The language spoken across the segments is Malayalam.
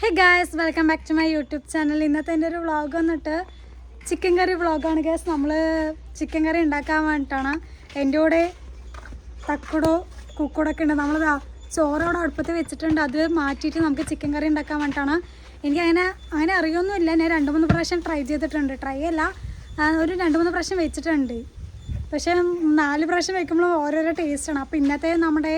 Hey guys, welcome back to my YouTube channel. ഇന്നത്തെ എൻ്റെ ഒരു വ്ളോഗ് വന്നിട്ട് ചിക്കൻ കറി വ്ളോഗാണ് ഗായ്സ്. നമ്മൾ ചിക്കൻ കറി ഉണ്ടാക്കാൻ വേണ്ടിയിട്ടാണ്. എൻ്റെ കൂടെ തക്കുടോ കുക്കുടൊക്കെ ഉണ്ട്. നമ്മൾ ചോറോടെ അടുപ്പത്ത് വെച്ചിട്ടുണ്ട്. അത് മാറ്റിയിട്ട് നമുക്ക് ചിക്കൻ കറി ഉണ്ടാക്കാൻ വേണ്ടിയിട്ടാണ്. അങ്ങനെ അറിയൊന്നുമില്ല. ഞാൻ 2-3 പ്രാവശ്യം ട്രൈ ചെയ്തിട്ടുണ്ട്. ട്രൈ അല്ല, ഒരു 2-3 പ്രാവശ്യം വെച്ചിട്ടുണ്ട്. പക്ഷേ 4 പ്രാവശ്യം വയ്ക്കുമ്പോൾ ഓരോരോ ടേസ്റ്റാണ്. അപ്പോൾ ഇന്നത്തെ നമ്മുടെ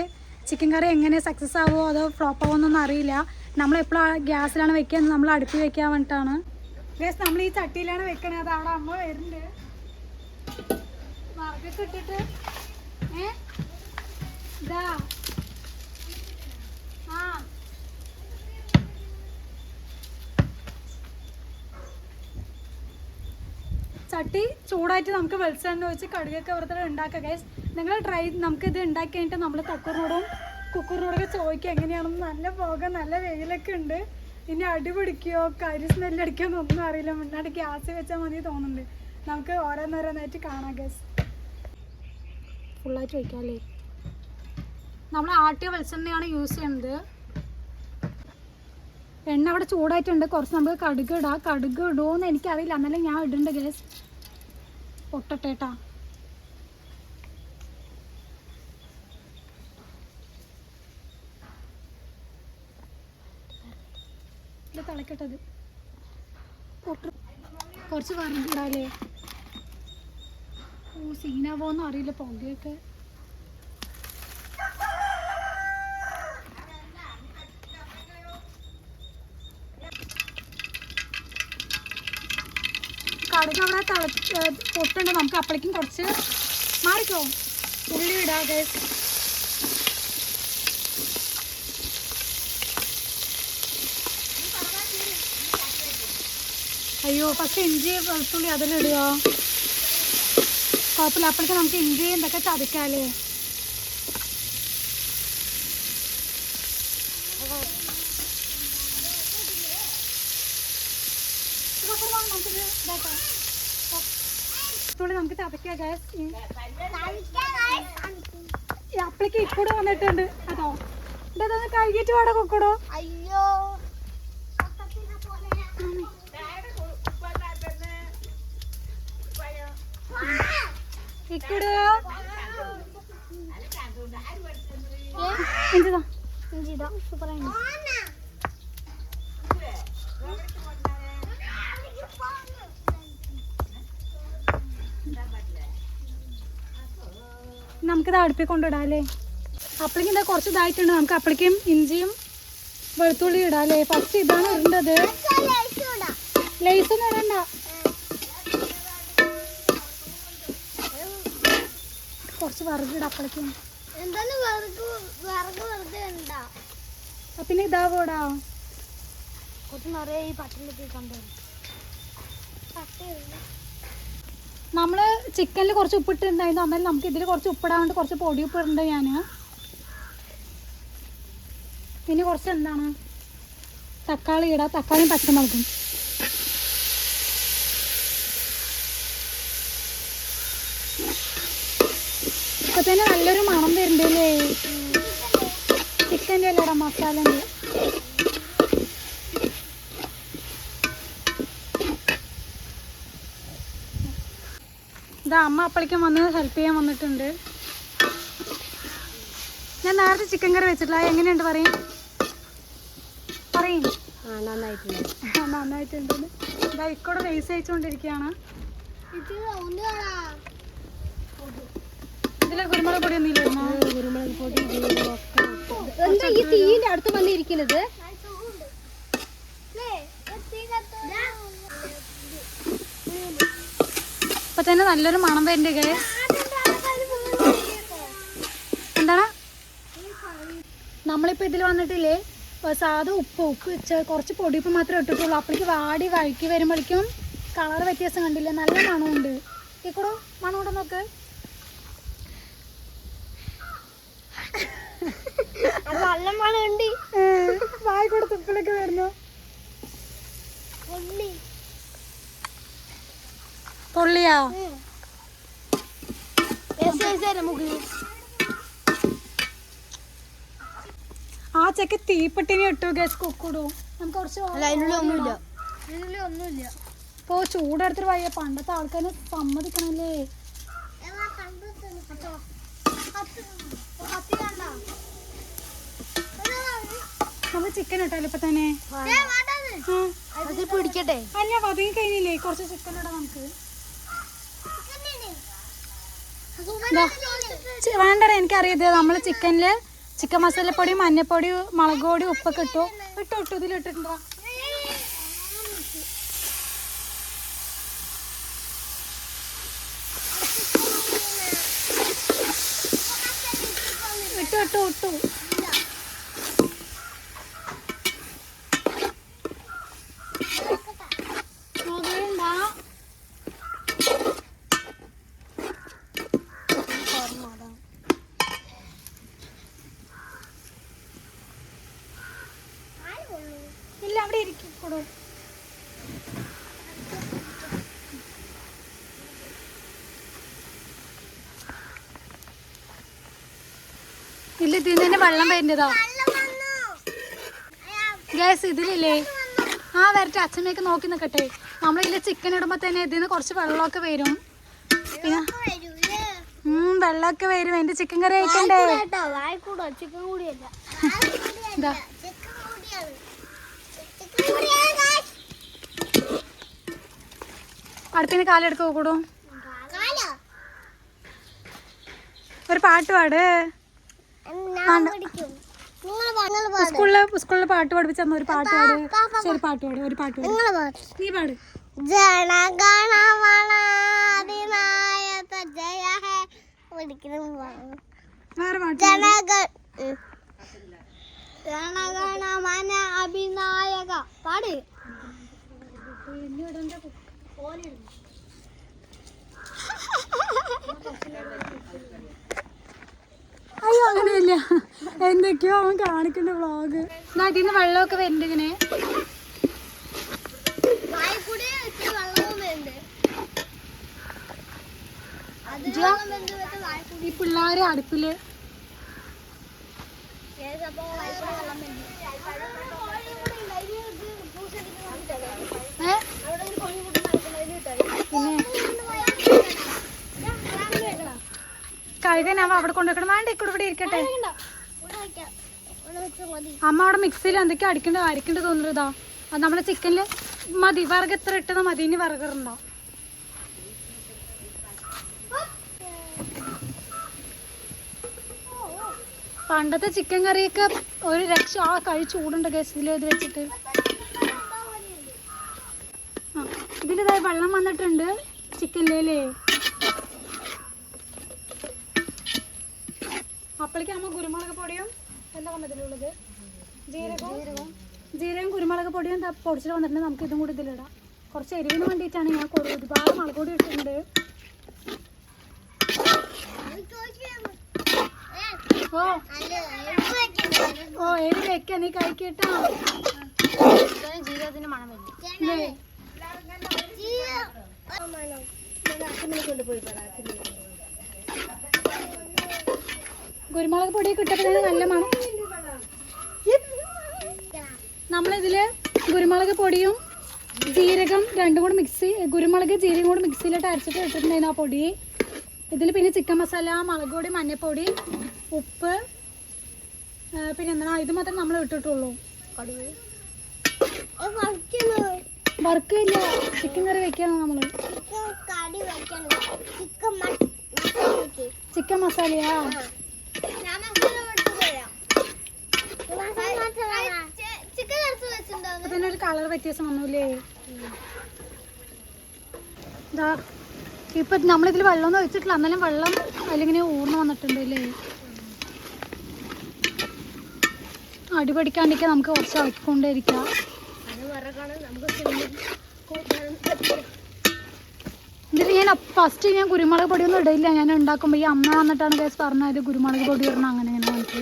ചിക്കൻ കറി എങ്ങനെ സക്സസ് ആവുമോ അതോ ഫ്ലോപ്പ് ആവുമെന്നൊന്നും അറിയില്ല. നമ്മളെപ്പോഴും ഗ്യാസിലാണ് വെക്കുക, നമ്മൾ അടുപ്പിൽ വെക്കാൻ വേണ്ടിയിട്ടാണ്. ഗ്യാസ് നമ്മൾ ഈ ചട്ടിയിലാണ് വെക്കണത്. അത് അവിടെ അമ്മ വരുന്നുണ്ട്. വറകൊക്കെ ഇട്ടിട്ട് ഇതാ ചട്ടി ചൂടായിട്ട് നമുക്ക് വെളിച്ചെണ്ണ ഒഴിച്ച് കടുകൊക്കെ വെറുതെ ഉണ്ടാക്കാം ഗൈസ്. നിങ്ങൾ നമുക്കിത് ഉണ്ടാക്കി കഴിഞ്ഞിട്ട് നമ്മൾ കുക്കറിനോടൊക്കെ ചോദിക്കുക എങ്ങനെയാണെന്ന്. നല്ല പോകാൻ നല്ല വെയിലൊക്കെ ഉണ്ട്. ഇനി അടി പിടിക്കുകയോ കരി സ്മെല്ല് അടിക്കുകയോ ഒന്നും അറിയില്ല. മുന്നാടി ഗ്യാസ് വെച്ചാൽ മതി തോന്നുന്നുണ്ട്. നമുക്ക് ഓരോന്നോരോന്നായിട്ട് കാണാം ഗൈസ്. ഫുള്ളായിട്ട് വയ്ക്കാം അല്ലേ. നമ്മൾ ആട്ടിയ വെളിച്ചെണ്ണയാണ് യൂസ് ചെയ്യുന്നത്. എണ്ണ അവിടെ ചൂടായിട്ടുണ്ട്. കുറച്ച് നമുക്ക് കടുക് ഇടാം. കടുക് ഇടുമോയെന്ന് എനിക്കറിയില്ല, എന്നാലും ഞാൻ ഇടുന്നുണ്ട് ഗൈസ്. പൊട്ടട്ടേട്ടാ. തിളക്കട്ടത് കുറച്ച് വറങ്ങിടാല്ലേ. സീനാവോന്നും അറിയില്ല പുകയൊക്കെ. കടുക് അവിടെ പൊട്ടുണ്ട്. നമുക്ക് അപ്പോഴേക്കും കുറച്ച് മാറിക്കോ ഉള്ളി ഇടാ ഗൈസ്. അയ്യോ, ഫസ്റ്റ് ഇഞ്ചി വെളുത്തുള്ളി അതിലിടുക. കുഴപ്പമില്ല, അപ്പോഴേക്കും നമുക്ക് ഇഞ്ചി എന്തൊക്കെ ചതക്കാല്ലേ. നമുക്ക് ചതക്കാം ഗ്യാസ്. അപ്പോഴേക്ക് ഇക്കൂടെ വന്നിട്ടുണ്ട്. അതോ ഇതൊന്ന് കഴുകിയിട്ട് വേടാ കൊക്കടോ. അയ്യോ, ഇക്കൂടോ സൂപ്പറാണ്. നമുക്കിത് അടുപ്പിൽ കൊണ്ടിടാം അല്ലേ. അപ്പോഴേക്കും ഇതാ കുറച്ച് ഇതായിട്ടുണ്ട്. നമുക്ക് അപ്പോഴേക്കും ഇഞ്ചിയും വെളുത്തുള്ളി ഇടാം അല്ലേ. ഫസ്റ്റ് ഇതാണ് ഇടേണ്ടത്. ലേസൊന്നും ഇടണ്ട. കുറച്ച് വറുകിടാം അപ്പോഴേക്കും. പിന്നെ ഇതാവോടാ കുറച്ച് നിറയെ ഈ പട്ടിലൊക്കെ കണ്ടു. നമ്മൾ ചിക്കനിൽ കുറച്ച് ഉപ്പിട്ടുണ്ടായിരുന്നു. എന്നാലും നമുക്ക് ഇതിൽ കുറച്ച് ഉപ്പിടാൻ വേണ്ടി കുറച്ച് പൊടി ഉപ്പിടുന്നുണ്ട് ഞാൻ. പിന്നെ കുറച്ച് എന്താണ് തക്കാളി ഇടാം. തക്കാളിയും പച്ചമുളകും. ഇപ്പൊ തന്നെ നല്ലൊരു മണം വരുന്നുണ്ടല്ലേ. ചിക്കൻ്റെ അല്ലേടാ മസാലൻ്റെ. ഇതാ അമ്മ അപ്പോഴേക്കും വന്ന് ഹെൽപ്പ് ചെയ്യാൻ വന്നിട്ടുണ്ട്. ഞാൻ നേരത്തെ ചിക്കൻ കറി വെച്ചിട്ടില്ല. എങ്ങനെയുണ്ട് പറയും. നന്നായിട്ടുണ്ട്. ഇതാ ഇക്കൂടെ റൈസ് അയച്ചുകൊണ്ടിരിക്കുകയാണ്. ഇതിലെ കുരുമുളക് പൊടി ഒന്നും ഇല്ലായിരുന്നു. കുരുമുളക് പൊടി ഈ തീന്റെ അടുത്ത് വന്നിരിക്കുന്നത്. ഇപ്പൊ തന്നെ നല്ലൊരു മണം വരുന്നുണ്ട് ഗൈസ്. എന്താണ് നമ്മളിപ്പോൾ ഇതിൽ വന്നിട്ടില്ലേ സാധാ ഉപ്പ് കുറച്ച് പൊടിയുപ്പ് മാത്രമേ ഇട്ടിട്ടുള്ളൂ. അപ്പോഴേക്ക് വാടി വഴക്കി വരുമ്പോഴേക്കും കളർ വ്യത്യാസം കണ്ടില്ലേ. നല്ല മണമുണ്ട്. ഈ കൂടെ മണം കൂടെ നോക്ക്. നല്ല മണമുണ്ട്. വായി കൂടെ തുപ്പിലൊക്കെ വരുന്നു. പൊള്ളിയാ ആ ചെക്ക് തീപ്പെട്ടിനെ ഇട്ടു ഗസ് കുക്കിടും. നമുക്ക് കുറച്ച് ഒന്നുമില്ല. ഇപ്പൊ ചൂടെടുത്തിട്ട് വയ്യ. പണ്ടത്തെ ആൾക്കാരെ സമ്മതിക്കണല്ലേ. നമുക്ക് ചിക്കൻ ഇട്ടാലോ ഇപ്പൊ തന്നെ? പിടിക്കട്ടെ. അല്ല വതങ്ങി കഴിഞ്ഞില്ലേ? കുറച്ച് ചിക്കൻ ഇടാം നമുക്ക്. വേണ്ടടാ, എനിക്കറിയത് നമ്മള് ചിക്കനില് ചിക്കൻ മസാലപ്പൊടി, മഞ്ഞപ്പൊടി, മുളക് പൊടി, ഉപ്പൊക്കെ ഇട്ടു ഇതിലിട്ടിട്ടുണ്ടോ? ഇട്ടു ഇല്ല, അവിടെ ഇരിക്കൂടോ. ഇല്ല, ഇതിൽ തന്നെ വെള്ളം വരുന്നതോ ഗ്യാസ് ഇതിലില്ലേ? ആ വരട്ടെ, അച്ഛമ്മയൊക്കെ നോക്കി നിൽക്കട്ടെ. നമ്മളിതിൽ ചിക്കൻ ഇടുമ്പോൾ തന്നെ ഇതിൽ നിന്ന് കുറച്ച് വെള്ളമൊക്കെ വരും. പിന്നെ വെള്ളമൊക്കെ വരും. എൻ്റെ ചിക്കൻ കറി കഴിക്കണ്ടേ? എന്താ അടുപ്പിന് കാലെടുത്ത് കൂടും. ഒരു പാട്ട് പാട്. സ്കൂളിൽ പാട്ട് പഠിപ്പിച്ച ഒരു പാട്ട് പാട്. ശരി, പാട്ട് പാട്. ഒരു പാട്ട് പാട്. നീ പാട്. വേറെ പാട്ട് അഭിനായക പാട്. അയ്യോ, അങ്ങനെയില്ല. എന്തൊക്കെയോ അവൻ കാണിക്കുന്ന വ്ളോഗ്. ഇതിന്ന് വെള്ളമൊക്കെ വരുന്നുണ്ട് ഇങ്ങനെ. ഈ പിള്ളേര് അടുപ്പില് കഴുകാൻ അവ അവിടെ കൊണ്ടുവെക്കണം. വേണ്ട, ഇവിടെ ഇരിക്കട്ടെ. അമ്മ അവിടെ മിക്സിയിൽ എന്തൊക്കെയോ അരിക്കണ്ട തോന്നുന്നതാ. അത് നമ്മളെ ചിക്കനില് മതി. വിറക് എത്ര ഇട്ടതാ മതി. ഇനി വിറകുണ്ടോ? പണ്ടത്തെ ചിക്കൻ കറിയൊക്കെ ഒരു രക്ഷ. ആ കഴി ചൂടുണ്ട് ഗ്യാസിൽ ഇത് വെച്ചിട്ട്. ആ, ഇതിലിതായി വെള്ളം വന്നിട്ടുണ്ട് ചിക്കനിലേ. അപ്പോഴേക്ക് അമ്മ കുരുമുളക് പൊടിയും എന്താ ഇതിലുള്ളത്, ജീരകം കുരുമുളക് പൊടിയും പൊടിച്ചിട്ട് വന്നിട്ടുണ്ട്. നമുക്ക് ഇതും കൂടി ഇതിലിടാം. കുറച്ച് എരിവിന് വേണ്ടിയിട്ടാണ് ഞാൻ ഒരുപാട് മുളക് പൊടി ഇട്ടിട്ടുണ്ട്. ഓ എരി വെക്ക, നീ കഴിക്കട്ടോ. ജീരകത്തിന്റെ മണം കുരുമുളക് പൊടി കിട്ടപ്പോൾ നല്ല മണം. നമ്മളിതിൽ കുരുമുളക് പൊടിയും ജീരകം രണ്ടും കൂടി കുരുമുളക് ജീരകം കൂടി മിക്സിയിലിട്ട് അരച്ചിട്ട് ഇട്ടിട്ടുണ്ടായിരുന്നു ആ പൊടി. ഇതിൽ പിന്നെ ചിക്കൻ മസാല, മുളക് പൊടി, മഞ്ഞൾപ്പൊടി, ഉപ്പ്, പിന്നെ എന്താ ഇത് മാത്രമേ നമ്മൾ ഇട്ടിട്ടുള്ളൂ. വർക്കില്ല, ചിക്കൻ കറി വെക്കാണ് നമ്മൾ. ചിക്കൻ മസാലയാ? പിന്നെ ഒരു കളർ വ്യത്യാസം വന്നൂല്ലേ? ഇതാ ഇപ്പൊ നമ്മളിതിൽ വെള്ളമൊന്നും ഒഴിച്ചിട്ടില്ല, എന്നാലും വെള്ളം അതിലിങ്ങനെ ഊർന്ന് വന്നിട്ടുണ്ട് അല്ലേ? അടിപടിക്കാണ്ടിരിക്കാൻ നമുക്ക് കുറച്ച് ഇളക്കിക്കൊണ്ടേയിരിക്കാം. ഇതിൽ ഞാൻ ഫസ്റ്റ് കുരുമുളക് പൊടിയൊന്നും ഇടയില്ല. ഞാൻ ഉണ്ടാക്കുമ്പോൾ ഈ അമ്മ വന്നിട്ടാണ് കേസ് പറഞ്ഞത് കുരുമുളക് പൊടി ഇടണം അങ്ങനെ അങ്ങനെ നമുക്ക്.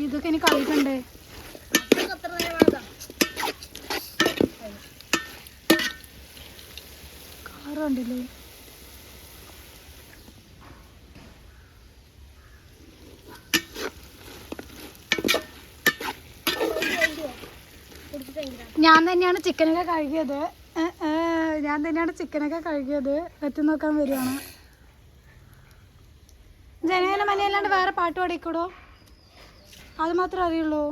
ഇതൊക്കെ ഇനി കളിക്കണ്ടേ? കണ്ടില്ലേ? ഞാൻ തന്നെയാണ് ചിക്കനൊക്കെ കഴുകിയത്. എത്തി നോക്കാൻ വരികയാണ്. ജനഗണ മനയല്ലാണ്ട് വേറെ പാട്ട് പാടിക്കൂടോ? അത് മാത്രമേ അറിയുള്ളൂ.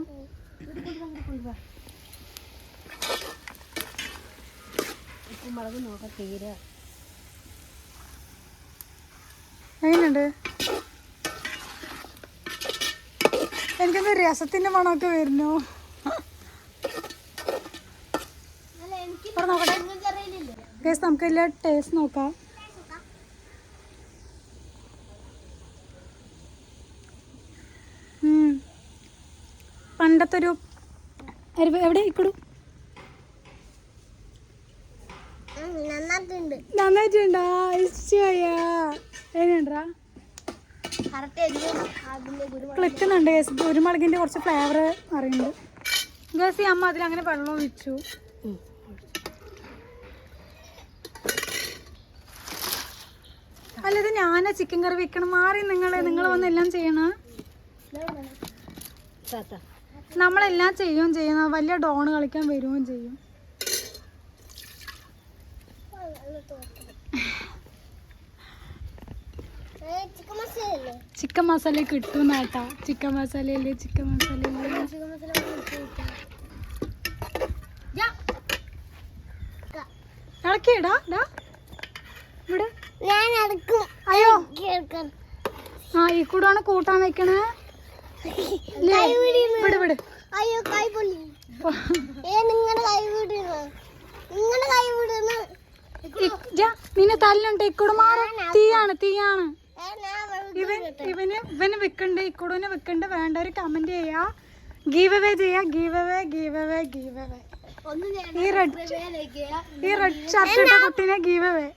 എങ്ങനെയുണ്ട്? എനിക്കൊന്ന് രസത്തിന്റെ മണമൊക്കെ വരുന്നു. നോക്കട്ടെ ഗൈസ്, നമുക്കില്ല ടേസ്റ്റ് നോക്കാം. പണ്ടത്തെ ഒരു എവിടെ ഇക്കടു നന്നായിട്ടുണ്ടാ? എങ്ങനെയുണ്ടാ? ക്ലിക്കുന്നുണ്ട് ഗേസ്. കുരുമുളകിന്റെ കുറച്ച് ഫ്ലേവർ അറിയുന്നുണ്ട് ഗേസ്. ഈ അമ്മ അതിലങ്ങനെ വെള്ളം ഒഴിച്ചു. അല്ലത് ഞാനാ ചിക്കൻ കറി വെക്കണം. മാറി നിങ്ങൾ വന്ന് എല്ലാം ചെയ്യണ. നമ്മളെല്ലാം ചെയ്യുകയും ചെയ്യുന്ന വലിയ ഡോണ് കളിക്കാൻ വരുകയും ചെയ്യും. ചിക്കൻ മസാല കിട്ടും കേട്ടാ. ചിക്കൻ മസാലയല്ലേ? ഇളക്കിയിടാ ഇവിടെ. അയ്യോ, ആ ഈ കൂടാണ് കൂട്ടാൻ വെക്കണേ. വിട്. അയ്യോ, കൈ പൊള്ളി. നിങ്ങളുടെ കൈ നിന്നെ തല്ലുണ്ട്. ഇക്കൂട് മാറി. തീയാണ്. ഇവന് വെക്കണ്ട്. ഇക്കൂടിനെ വെക്കണ്ട്. വേണ്ടവര് കമന്റ് ചെയ്യാ. ഗീവ് അവേ ചെയ്യാ. Give away. ഈ റെഡ് ഷർട്ട് ഇട്ട കുട്ടീനെ ഗീവ് അവേ.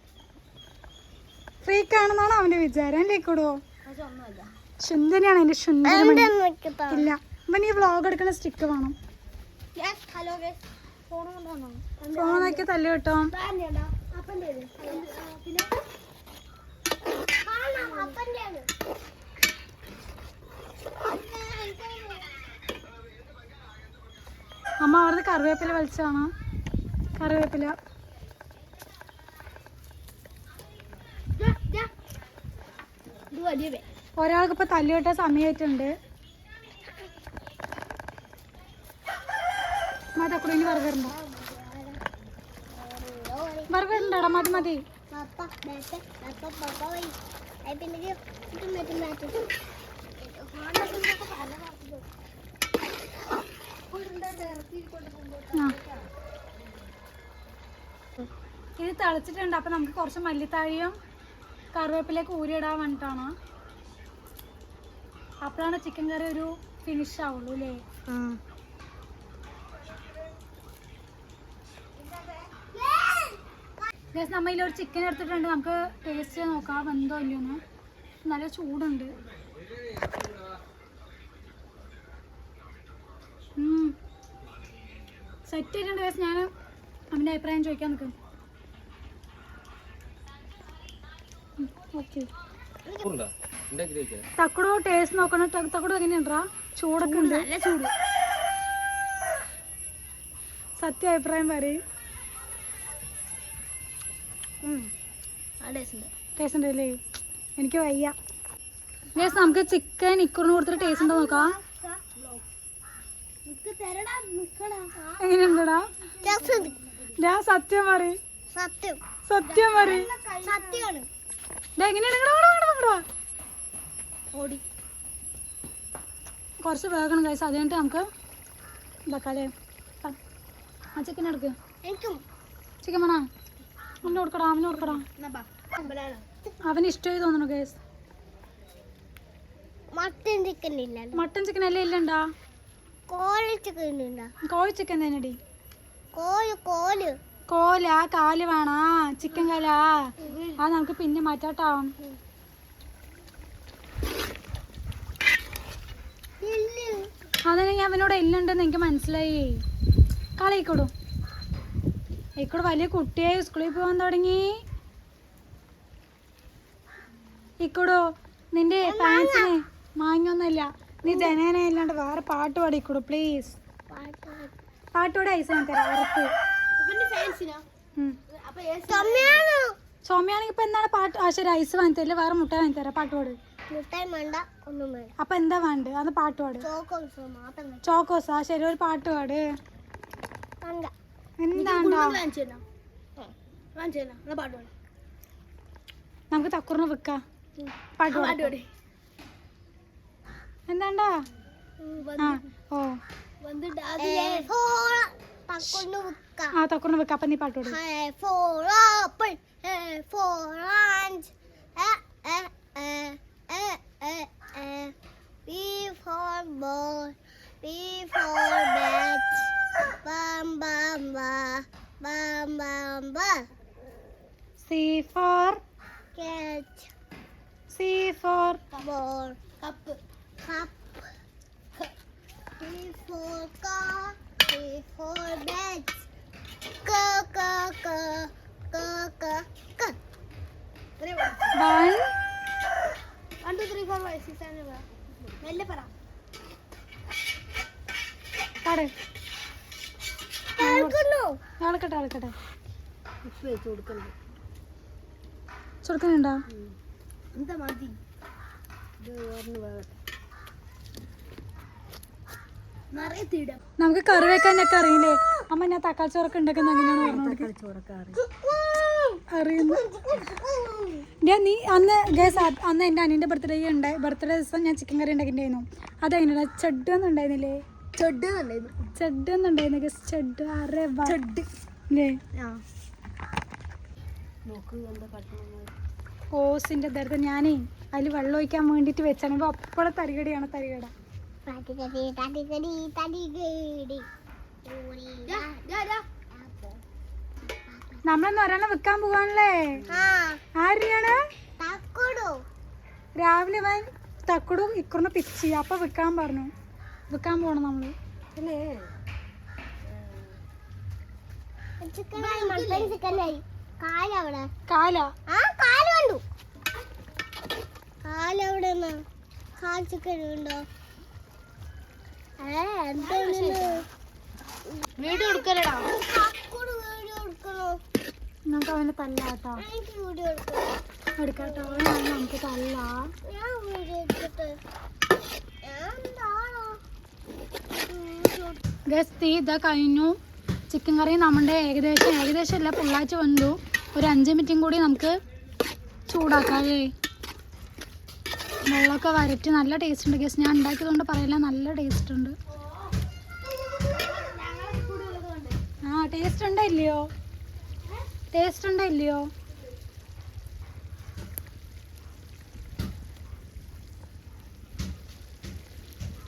ഫ്രീക്കാണെന്നാണ് അവന്റെ വിചാരം. അല്ലേ ഇക്കൂടോ? സുന്ദരിയാണ് എന്റെ സുന്ദരി. ഇല്ല, ഇവൻ ഈ വ്ളോഗ് എടുക്കുന്ന സ്റ്റിക്ക് വേണം. ഫോൺ നോക്കി തല്ല് കേട്ടോ. അമ്മ അവിടുന്ന് കറിവേപ്പില വലിച്ചാണ്. കറിവേപ്പില ഒരാൾക്ക് ഇപ്പൊ തല്ലു കിട്ടാൻ സമയമായിട്ടുണ്ട്. മതി ഇനി ബർഗർ ഉണ്ടോടാ? മതി. ഇത് തിളച്ചിട്ടുണ്ട്. അപ്പൊ നമുക്ക് കുറച്ച് മല്ലിത്താഴിയും കറിവേപ്പിലേക്ക് ഊരിയിടാൻ വേണ്ടിട്ടാണ്. അപ്പോഴാണ് ചിക്കൻ കറി ഒരു ഫിനിഷ് ആവുള്ളൂ അല്ലേ? ഗൈസ്, നമ്മ ഇതിലൊരു ചിക്കൻ എടുത്തിട്ടുണ്ട്. നമുക്ക് ടേസ്റ്റ് നോക്കാം വെന്തോ ഇല്ലയോന്ന്. നല്ല ചൂടുണ്ട്. സെറ്റ് ചെയ്തിട്ടുണ്ട് ഗൈസ്. ഞാൻ അവൻ്റെ അഭിപ്രായം ചോദിക്കാൻ നിൽക്കും. ഓക്കെ, തക്കുടു ടേസ്റ്റ് നോക്കണം. തക്കുടു എങ്ങനെയുണ്ടാ? ചൂടൊക്കെ ഉണ്ട്. നല്ല ചൂട്. സത്യ അഭിപ്രായം പറയും. ടേസ്റ്റ് ഉണ്ട് അല്ലേ? എനിക്ക് വയ്യ. ഗൈസ്, നമുക്ക് ചിക്കൻ ഇക്കുറിന് കൊടുത്തിട്ട് ടേസ്റ്റ് ഉണ്ടോ നോക്കാം. എങ്ങനെയുണ്ടടാ? ഞാൻ സത്യം പറയും. കുറച്ച് വേഗണം കഴിച്ച അത് കഴിഞ്ഞിട്ട് നമുക്ക് ഇതാക്കാല്ലേ. ആ ചിക്കൻ എടുക്ക്. ചിക്കൻ വേണോ? അവന് കൊടുക്കടാ. അവന് ഇഷ്ടമായി തോന്നണു ഗൈസ്. മട്ടൻ ചിക്കൻ അല്ലേ? ഇല്ലണ്ടാ. കോഴി ചിക്കൻ തന്നെടി. കോല കാല് വേണാ? ചിക്കൻ കാലാ? അത് നമുക്ക് പിന്നെ മാറ്റാട്ടോ. അതെനിക്ക് അവനോട് എല്ലുണ്ടെന്ന് എനിക്ക് മനസ്സിലായി. കളിക്കൂടും. ഇക്കൂടെ വലിയ കുട്ടിയായി സ്കൂളിൽ പോകാൻ തുടങ്ങി. ഇക്കൂടോ നിന്റെ പാൻസിന് മാങ്ങൊന്നുമില്ല. നീ ജനേനെ ഇല്ലാണ്ട് വേറെ പാട്ട് പാടിക്കൂടോ പ്ലീസ്. പാട്ടോടെ ഐസ് ഞാൻ തരാം ഉറപ്പ്. സൗമ്യാണെങ്കിൽ ഇപ്പൊ എന്താണ് പാട്ട്? ആ ശരി ഐസ് വാങ്ങി തരില്ല, വേറെ മുട്ട വാങ്ങി തരാം. പാട്ട് പാട്. അപ്പൊ എന്താ വേണ്ടത്? അത് പാട്ട് പാട്. ചോക്കോസ്. ആ ശരി ഒരു പാട്ട് പാട്. എന്താണ്ടാ നമുക്ക് തക്കുറിന് വെക്കാം. പാട്ട് പാട്. എന്താണ്ടാ? ആ ഓ ആ തക്കുറിന് വെക്കാം. അപ്പൊ നീ പാട്ട് പാട്. B for ball, B for bat, bam bam ba, bam bam ba. C for Catch, C for ball, cup, cup. B for car, B for bat, ka ka ka ka ka ka. 1 1 2 3 4 5 6 7 8. മെല്ലെ പറ. പാട്. കേൾക്കുന്നു. ആൾക്കട്ടെ ആൾക്കട്ടെ. ചുടുക്കുന്നുണ്ടോ? എന്താ മതി. നമുക്ക് കറി വെക്കാനൊക്കെ അറിയില്ലേ അമ്മ? ഞാൻ തക്കാളി ചോറൊക്കെ ഉണ്ടാക്കുന്ന അങ്ങനെയാണ് അറിയുന്നു. നീ അന്ന് ഗേസ് അന്ന് എൻ്റെ അനിയൻ്റെ ബർത്ത്ഡേ ദിവസം ഞാൻ ചിക്കൻ കറി ഉണ്ടാക്കിയിട്ടുണ്ടായിരുന്നു. അതെങ്ങനെയാ ചെഡ് ഒന്നും ഉണ്ടായിരുന്നില്ലേ? ചെഡ് ഒന്നും ഉണ്ടായിരുന്നു ഗേസ്. ചെഡ് അറേ അല്ലേ ഓസിൻ്റെ ദർദ. ഞാനേ അതിൽ വെള്ളം ഒഴിക്കാൻ വേണ്ടിയിട്ട് വെച്ചാണ്. അപ്പോഴും തരികടിയാണ് തരികട. നമ്മളൊന്ന് ഒരെണ്ണം വെക്കാൻ പോവാണല്ലേ? ആരെയാണ്? രാവിലെ വൻ തക്കുടും ഇക്കുറിനെ പിച്ചി അപ്പൊ വെക്കാൻ പറഞ്ഞു. വെക്കാൻ പോണം നമ്മള് അല്ലേ? കാല വീഡിയോ എടുക്കലടാ. നമുക്ക് അവനെ തല്ലാട്ടോ. എടുക്കാട്ടോ നമുക്ക് തല്ല. ഗസ്തി ഇതാ കഴിഞ്ഞു. ചിക്കൻ കറി നമ്മുടെ ഏകദേശം അല്ല പൊള്ളാച്ച് വന്നു. ഒരു 5 മിനിറ്റും കൂടി നമുക്ക് ചൂടാക്കാല്ലേ? വെള്ളമൊക്കെ വരട്ടി നല്ല ടേസ്റ്റ് ഉണ്ട് ഗസ്. ഞാൻ ഉണ്ടാക്കിയതുകൊണ്ട് പറയില്ല, നല്ല ടേസ്റ്റ് ഉണ്ട്. ആ ടേസ്റ്റ് ഉണ്ടോ ഇല്ലയോ? ടേസ്റ്റ് ഉണ്ടോ ഇല്ലയോ?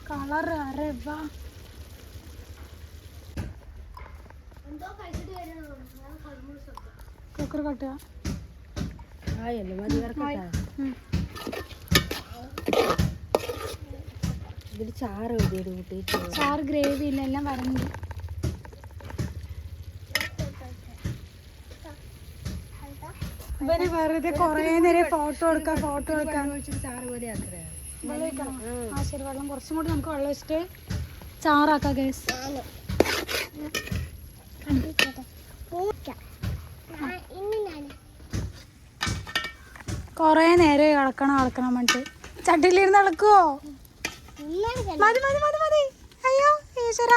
കളർ അരവാ. കുക്കർ കട്ടുക. ചാറ് ഗ്രേവി ഇല്ല, എല്ലാം വരഞ്ഞു. ഇവന് വെറുതെ കൊറേ നേരം ഫോട്ടോ എടുക്കാം. വെള്ളം ഒഴിക്കണം. ആ ശരി, വെള്ളം കുറച്ചും കൂടി നമുക്ക് വെള്ളം വെച്ചിട്ട് ചാറാക്കാം ഗൈസ്. കൊറേ നേരം ഇളക്കണം വേണ്ടിട്ട്. ചട്ടിയിലിരുന്ന് ഇളക്കുവോ? മതി മതി മതി മതി. അയ്യോ ഈശ്വര.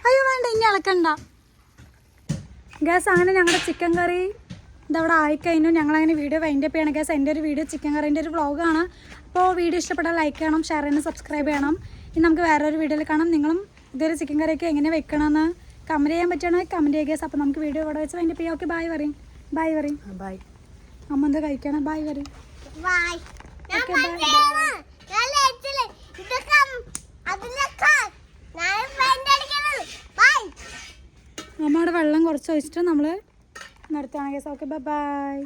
അയ്യോ വേണ്ട, ഇനി ഇളക്കണ്ട ഗ്യാസ്. അങ്ങനെ ഞങ്ങളുടെ ചിക്കൻ കറി ഇതവിടെ ആയിക്കഴിഞ്ഞു. ഞങ്ങളങ്ങനെ വീഡിയോ വൈൻഡപ്പ് ചെയ്യണം ഗ്യാസ്. എൻ്റെ ഒരു വീഡിയോ ചിക്കൻ കറീൻ്റെ ഒരു വ്ളോഗാണ്. അപ്പോൾ വീഡിയോ ഇഷ്ടപ്പെട്ടാൽ ലൈക്ക് ചെയ്യണം, ഷെയർ ചെയ്യണം, സബ്സ്ക്രൈബ് ചെയ്യണം. ഇനി നമുക്ക് വേറൊരു വീഡിയോയിൽ കാണാം. നിങ്ങളും ഇതൊരു ചിക്കൻ കറിയൊക്കെ എങ്ങനെ വെക്കണമെന്ന് കമൻറ്റ് ചെയ്യാൻ പറ്റുകയാണെങ്കിൽ കമൻറ്റ് ചെയ്യുക ഗ്യാസ്. അപ്പോൾ നമുക്ക് വീഡിയോ ഇവിടെ വെച്ച് വൈൻഡപ്പ് ചെയ്യാം. ഓക്കെ ബൈ പറയും. ബൈ പറയും. ബൈ. അമ്മ എന്താ കഴിക്കണം? ബൈ പറയും. അമ്മയുടെ വെള്ളം കുറച്ച് ഒഴിച്ചിട്ട് നമ്മൾ നിർത്തുകയാണ് ഗ്യാസ്. Okay bye.